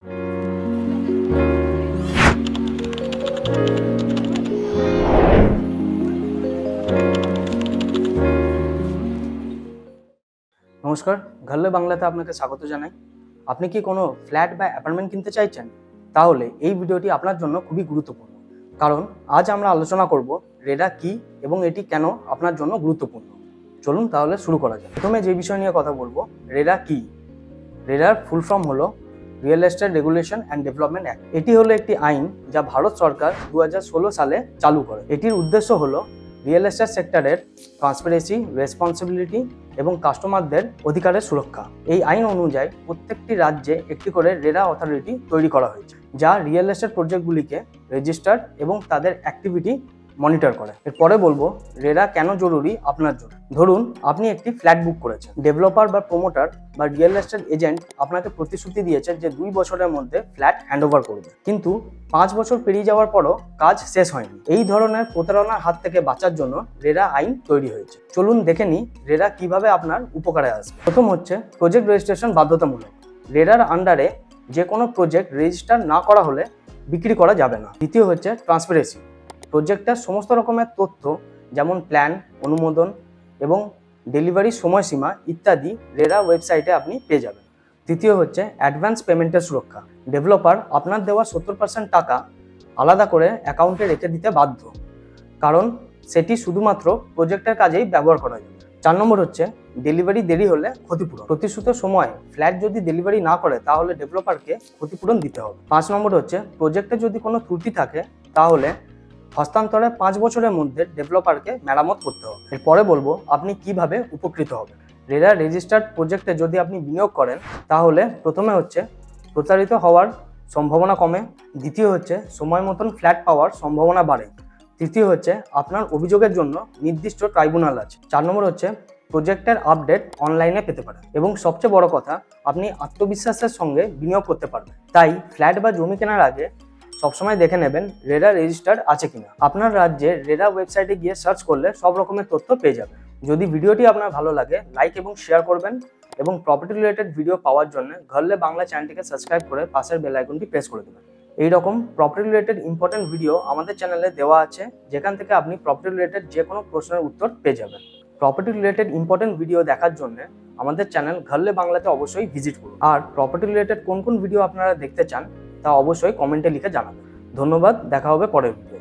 নমস্কার, ঘরলে বাংলাতে আপনাকে স্বাগত জানাই। আপনি কি কোনো ফ্ল্যাট বা অ্যাপার্টমেন্ট কিনতে চাইছেন? তাহলে এই ভিডিওটি আপনার জন্য খুবই গুরুত্বপূর্ণ, কারণ আজ আমরা আলোচনা করব রেরা কি এবং এটি কেন আপনার জন্য গুরুত্বপূর্ণ। চলুন তাহলে শুরু করা যাক। প্রথমে যে বিষয় নিয়ে কথা বলবো, রেরা কি। রেরার ফুল ফর্ম হলো real estate regulation and development act. এটি হলো একটি আইন যা ভারত সরকার 2016 সালে চালু করে। এটির উদ্দেশ্য হলো রিয়েল এস্টেট সেক্টরের ট্রান্সপারেন্সি, রেসপন্সিবিলিটি এবং কাস্টমারদের অধিকারের সুরক্ষা। এই আইন অনুযায়ী প্রত্যেকটি রাজ্যে একটি করে রেরা অথরিটি তৈরি করা হয়েছে, যা রিয়েল এস্টেট প্রজেক্টগুলিকে রেজিস্টার্ড এবং তাদের অ্যাক্টিভিটি মনিটর করে। এরপরে বলবো রেরা কেন জরুরি আপনার জন্য। ধরুন আপনি একটি ফ্ল্যাট বুক করেছেন, ডেভেলপার বা প্রমোটার বা রিয়েল এস্টেট এজেন্ট আপনাকে প্রতিশ্রুতি দিয়েছে যে 2 বছরের মধ্যে ফ্ল্যাট হ্যান্ডওভার করবে, কিন্তু 5 বছর পেরিয়ে যাওয়ার পরও কাজ শেষ হয়নি। এই ধরনের প্রতারণার হাত থেকে বাঁচার জন্য রেরা আইন তৈরি হয়েছে। চলুন দেখে নিই রেরা কিভাবে আপনার উপকারে আসবে। প্রথম হচ্ছে প্রজেক্ট রেজিস্ট্রেশন বাধ্যতামূলক। রেরার আন্ডারে যে কোনো প্রজেক্ট রেজিস্টার না করা হলে বিক্রি করা যাবে না। দ্বিতীয় হচ্ছে ট্রান্সপারেন্সি। প্রজেক্টের সমস্ত রকমের তথ্য যেমন প্ল্যান, অনুমোদন এবং ডেলিভারির সময়সীমা ইত্যাদি রেরা ওয়েবসাইটে আপনি পেয়ে যাবেন। তৃতীয় হচ্ছে অ্যাডভান্স পেমেন্টের সুরক্ষা। ডেভেলপার আপনার দেওয়া 70% টাকা আলাদা করে অ্যাকাউন্টে রেখে দিতে বাধ্য, কারণ সেটি শুধুমাত্র প্রজেক্টের কাজেই ব্যবহার করা যাবে। 4 নম্বর হচ্ছে ডেলিভারি দেরি হলে ক্ষতিপূরণ। প্রতিশ্রুত সময়ে ফ্ল্যাট যদি ডেলিভারি না করে তাহলে ডেভেলপারকে ক্ষতিপূরণ দিতে হবে। 5 নম্বর হচ্ছে প্রজেক্টে যদি কোনো ত্রুটি থাকে তাহলে হস্তান্তরে 5 বছরের মধ্যে ডেভেলপারকে মেরামত করতে হবে। এরপরে বলবো আপনি কিভাবে উপকৃত হবেন। রেরা রেজিস্টার্ড প্রজেক্টে যদি আপনি বিনিয়োগ করেন তাহলে প্রথমে হচ্ছে প্রতারিত হওয়ার সম্ভাবনা কমে। দ্বিতীয় হচ্ছে সময় মতন ফ্ল্যাট পাওয়ার সম্ভাবনা বাড়ে। তৃতীয় হচ্ছে আপনার অভিযোগের জন্য নির্দিষ্ট ট্রাইব্যুনাল আছে। 4 নম্বর হচ্ছে প্রজেক্টের আপডেট অনলাইনে পেতে পারেন এবং সবচেয়ে বড় কথা আপনি আত্মবিশ্বাসের সঙ্গে বিনিয়োগ করতে পারবেন। তাই ফ্ল্যাট বা জমি কেনার আগে সবসময় দেখে নেবেন রেরা রেজিস্টার্ড আছে কিনা। আপনার রাজ্যে রেরা ওয়েবসাইটে গিয়ে সার্চ করলে সব রকমের তথ্য পেয়ে যাবেন। যদি ভিডিওটি আপনার ভালো লাগে লাইক এবং শেয়ার করবেন এবং প্রপার্টি রিলেটেড ভিডিও পাওয়ার জন্য ঘরলে বাংলা চ্যানেলটিকে সাবস্ক্রাইব করে পাশের বেল আইকনটি প্রেস করে দেবেন। এই রকম প্রপার্টি রিলেটেড ইম্পর্টেন্ট ভিডিও আমাদের চ্যানেলে দেওয়া আছে, যেখান থেকে আপনি প্রপার্টি রিলেটেড যে কোনো প্রশ্নের উত্তর পেয়ে যাবেন। প্রপার্টি রিলেটেড ইম্পর্টেন্ট ভিডিও দেখার জন্য আমাদের চ্যানেল ঘরলে বাংলাতে অবশ্যই ভিজিট করুন। আর প্রপার্টি রিলেটেড কোন কোন ভিডিও আপনারা দেখতে চান তা অবশ্যই কমেন্টে লিখে জানাবেন। ধন্যবাদ, দেখা হবে পরের ভিডিও।